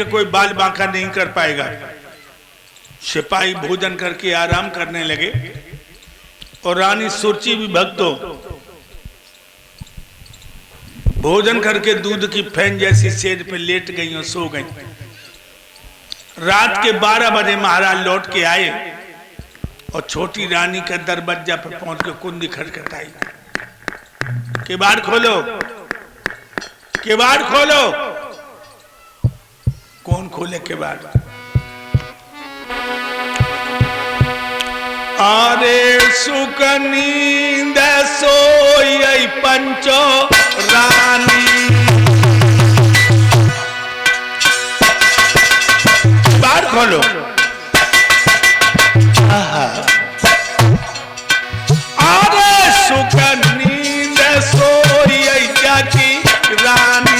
कोई बाल बांका नहीं कर पाएगा। सिपाही भोजन करके आराम करने लगे और रानी सुरची भी भक्तो भोजन करके दूध की फैन जैसी सेज पे लेट गई और सो गई। रात के 12 बजे महाराज लौट के आए और छोटी रानी का दरवाजा पे पहुंच के कुंडी खटखटाई। किवाड़ खोलो, किवाड़ खोलो। कौन खोले किवाड़? अरे सुख नींद सोई पंचो रानी। किवाड़ खोलो। अरे सुख नींद सोई जाती रानी।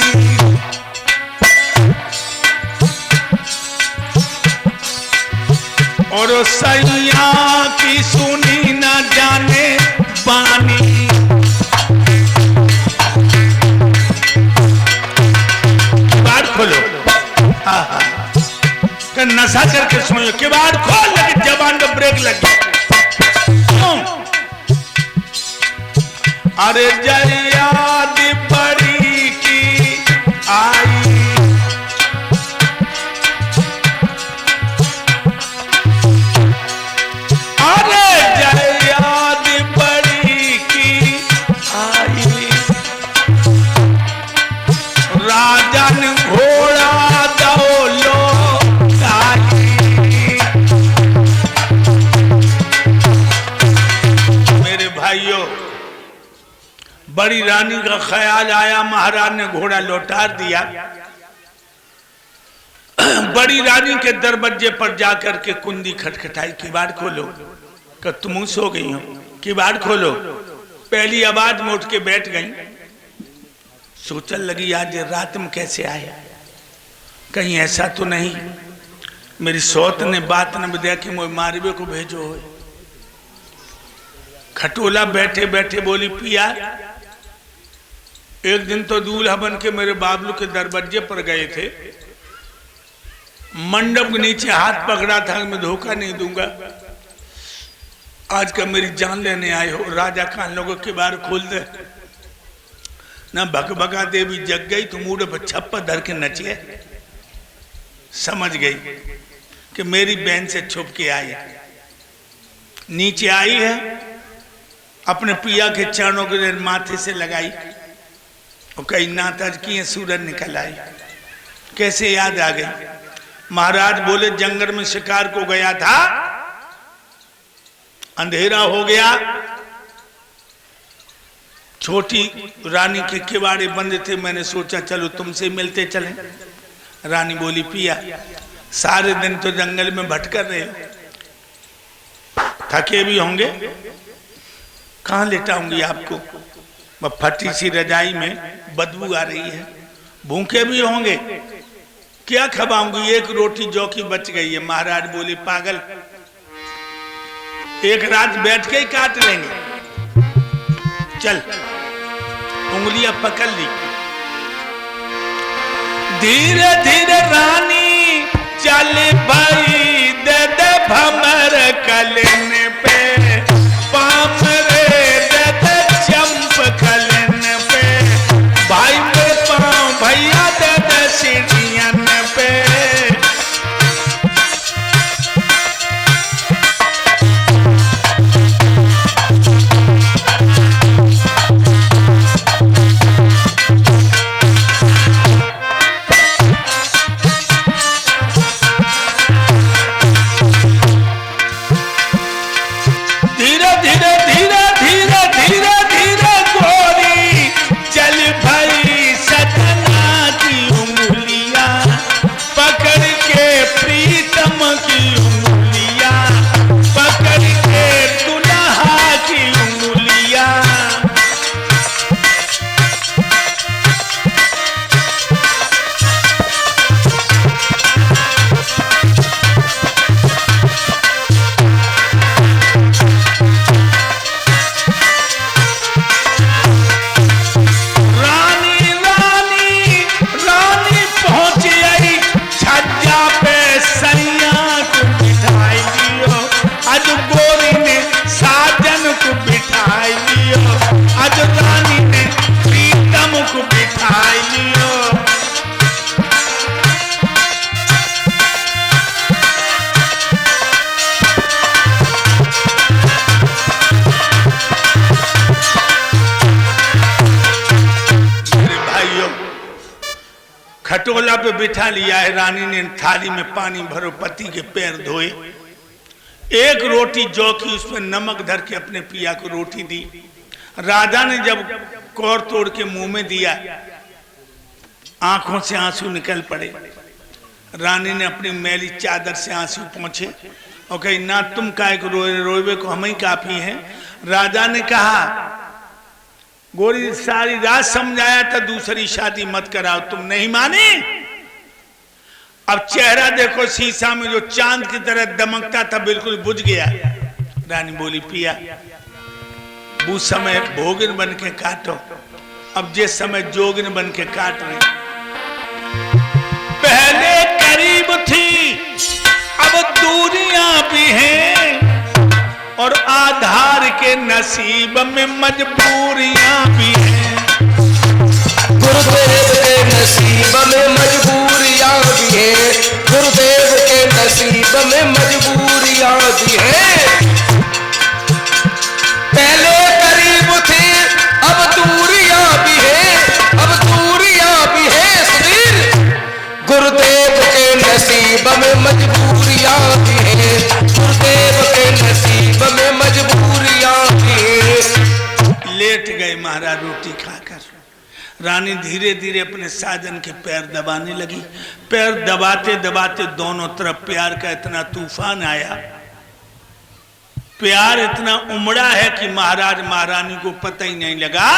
और सैया की सुनी न जाने बानी। किवाड़ खोलो। नशा करके सुनो। किवाड़ खोल, लेकिन जबान में ब्रेक लगी। अरे जरियाद बड़ी की आई। बड़ी रानी का ख्याल आया, महाराज ने घोड़ा लौटा दिया। बड़ी रानी के दरवाजे पर जाकर के कुंडी खटखटाई। किवाड़ खोलो। कि तुम सो गई हो? किवाड़ खोलो। पहली आवाज में उठ के बैठ गई। सोचने लगी आज रात में कैसे आए, कहीं ऐसा तो नहीं मेरी सौत ने बात न बताया कि मोए मारवे को भेजो हो। खटोला बैठे बैठे बोली, पिया एक दिन तो दूल्हा बन के मेरे बाबलू के दरवाजे पर गए थे, मंडप के नीचे हाथ पकड़ा था, मैं धोखा नहीं दूंगा। आज का मेरी जान लेने आए हो। राजा खान लोगों के बाहर खोल दे ना। भगभगा देवी जग गई तो मुड़ पर छप्पा धर के नचिए। समझ गई कि मेरी बहन से छुप के आई। नीचे आई है, अपने पिया के चरणों के माथे से लगाई और कई नातज किए। सूरज निकल आई। कैसे याद आ गई? महाराज बोले जंगल में शिकार को गया था, अंधेरा हो गया, छोटी रानी के किवाड़े बंद थे। मैंने सोचा चलो तुमसे मिलते चलें। रानी बोली, पिया सारे दिन तो जंगल में भटकर रहे हो, थके भी होंगे, कहाँ लेटाऊंगी आपको? मैं फटी सी रजाई में बदबू आ रही है, भूखे भी होंगे, क्या खवाऊंगी? एक रोटी जौ की बच गई है। महाराज बोले, पागल, एक रात बैठ के ही काट लेंगे, चल। उंगलियां पकड़ ली। धीरे धीरे रानी चल भाई, दे दे भमर कलन पे पाम रे, दे दे चंप कलन पे भाई पे पाँव, भैया दे दे सीढ़ियन पे। खटोला पे बिठा लिया है। रानी ने थाली में पानी भरो, पति के पैर धोए, एक रोटी जौ की उसमें नमक धर के अपने पिया को रोटी दी। राजा ने जब कौर तोड़ के मुंह में दिया, आंखों से आंसू निकल पड़े। रानी ने अपनी मैली चादर से आंसू पोंछे और कही, ना तुम काहे को रोवे को हम ही काफी हैं। राजा ने कहा, गोरी सारी रात समझाया था दूसरी शादी मत कराओ, तुम नहीं माने। अब चेहरा देखो शीशा में, जो चांद की तरह दमकता था बिल्कुल बुझ गया। रानी बोली, पिया वो समय भोगिन बन के काटो, अब जिस समय जोगिन बन के काट रहे। पहले करीब थी, अब दूरियां भी हैं, और आधार के नसीब में मजबूरियां भी हैं। गुरुदेव के नसीब में मजबूरियां भी हैं, गुरुदेव के नसीब में मजबूरियां भी हैं। पहले करीब थे, अब दूरियां भी हैं, अब दूरियां भी हैं सुधीर। गुरुदेव के नसीब में मजबूरियां भी हैं, गुरुदेव के नसीब में मजबूरियां भी हैं। लेट गए महाराज रोटी खाकर। रानी धीरे धीरे अपने साजन के पैर दबाने लगी। पैर दबाते दबाते दोनों तरफ प्यार का इतना तूफान आया, प्यार इतना उमड़ा है कि महाराज महारानी को पता ही नहीं लगा।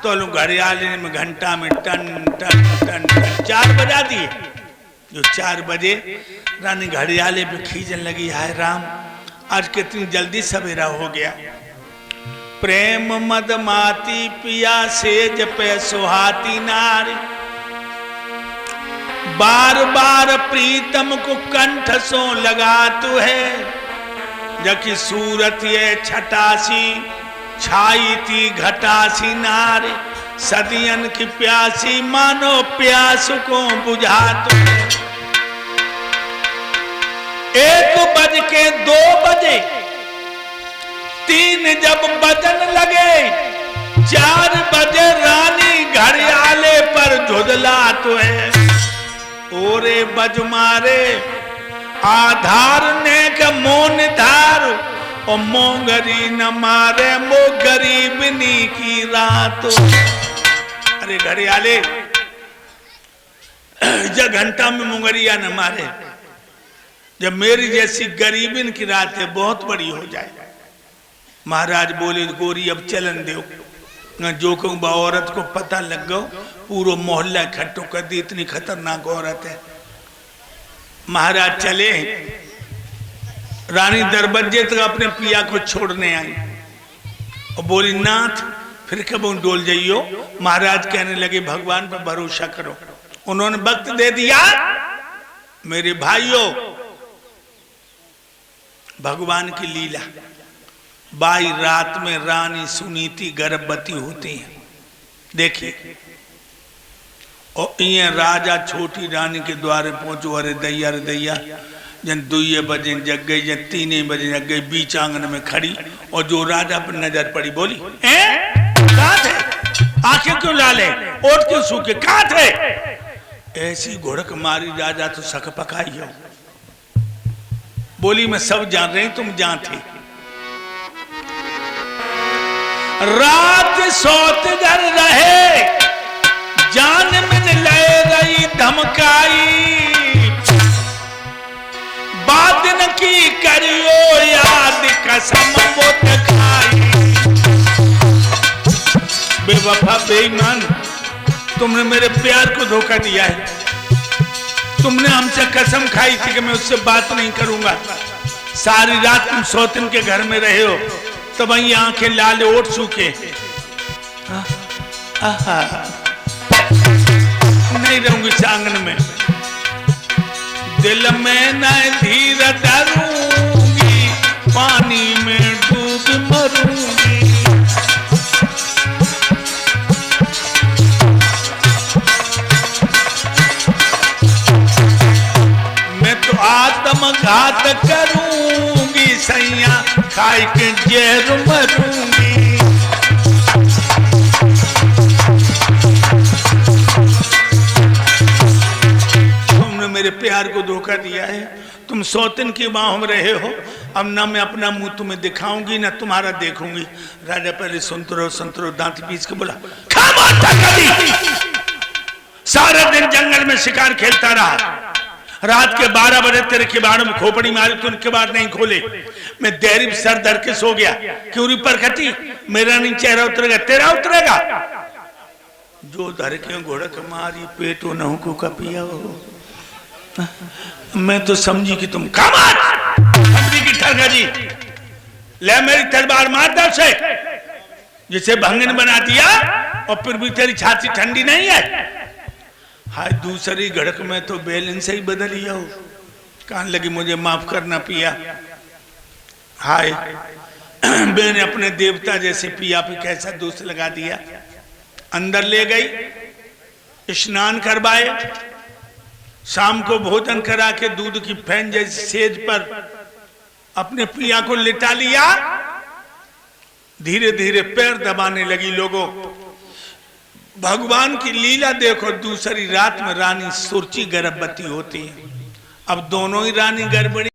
तो लोग घड़ियाले में घंटा में टन टन टन टन 4 बजा दिए। जो 4 बजे रानी घड़ियाले पे खींचने लगी, हाय राम आज कितनी जल्दी सवेरा हो गया। प्रेम मद माती पिया सेज पे सुहाती नारी, बार बार प्रीतम को कंठ सो लगा तू है। जकी सूरत ये छटासी छाई थी घटासी नारी, सदियन की प्यासी मानो प्यास को बुझा तू है। 1 बज के 2 बजे, 3 जब बजन लगे, 4 बजे रानी घड़ियाले पर झुदला तो है। ओरे बज मारे आधार ने के मोन धार, और मोंगरी न मारे मो गरीबनी की रात। अरे घड़ियाले, जब घंटा में मोंगरिया न मारे, जब मेरी जैसी गरीबिन की रात है बहुत बड़ी हो जाए। महाराज बोले, गोरी अब चलन दो न, जो कहूं बा औरत को पता लग गो, पूरा मोहल्ला इकट्ठो कर दी, इतनी खतरनाक औरत है। महाराज चले। रानी दरबज्जे तक अपने पिया को छोड़ने आई और बोली, नाथ फिर कब डोल जाइयो। महाराज कहने लगे, भगवान पर भरोसा करो। उन्होंने वक्त दे दिया। मेरे भाइयों, भगवान की लीला, 22 रात में रानी सुनीति गर्भवती होती है। देखिए, और ये राजा छोटी रानी के द्वारे पहुंचो। अरे दैया जन 2 बजे जग गई, जन 3 बजे जग गई, बीच आंगन में खड़ी, और जो राजा पर नजर पड़ी बोली, कहाँ थे? आंखें क्यों लाले, ओट क्यों सूखे, कहाँ थे? ऐसी घुड़क मारी राजा तो सक पकाई हो। बोली, मैं सब जान रही, तुम जहां थे। रात सोत घर रहे, जान में ले रही धमकाई, बात न की करियो याद कसम वो खाई। बेवफा बेईमान, तुमने मेरे प्यार को धोखा दिया है। तुमने हमसे कसम खाई थी कि मैं उससे बात नहीं करूंगा। सारी रात तुम सौतन के घर में रहे हो, तो वही आंखें लाल ओट सूखे। नहीं रहूंगी इस आंगन में, दिल में न धीर डरूंगी, पानी में डूब मरूंगी। मैं तो आत्मघात करूंगी, सैया खाई के जहर मरूंगी। मेरे प्यार को धोखा दिया है। तुम सौतन की बाहों में रहे हो, अब ना मैं अपना मुंह तुम्हें दिखाऊंगी ना तुम्हारा देखूंगी। राजा पहले सुनते रहो, दांत पीस के बोला, खामोश था कभी। सारा दिन जंगल में शिकार खेलता रहा, रात के 12 बजे तेरे किवाड़ों में खोपड़ी मारी, तूने किवाड़ नहीं खोले। मैं देरी सर धर के सो गया, क्यों पर खटी, मेरा नहीं चेहरा उतरेगा, तेरा उतरेगा। जो धर के घोड़ा मारी पेटो नहु का पिया हो। मैं तो समझी कि तुम समझी की ठगा जी, ले मेरी तलवार मार दो से, जिसे भंगन बना दिया और फिर भी तेरी छाती ठंडी नहीं है। हाय दूसरी घड़क में तो बैलेंस ही बदल लिया हो। कहने लगी मुझे माफ करना पिया। हाय मैंने अपने देवता जैसे पिया पे कैसा दोष लगा दिया। अंदर ले गई, स्नान करवाए, शाम को भोजन करा के दूध की फैन जैसी सेज पर अपने पिया को लिटा लिया। धीरे धीरे पैर दबाने लगी। लोगों भगवान की लीला देखो, दूसरी रात में रानी सुरची गर्भवती होती है। अब दोनों ही रानी गड़बड़ी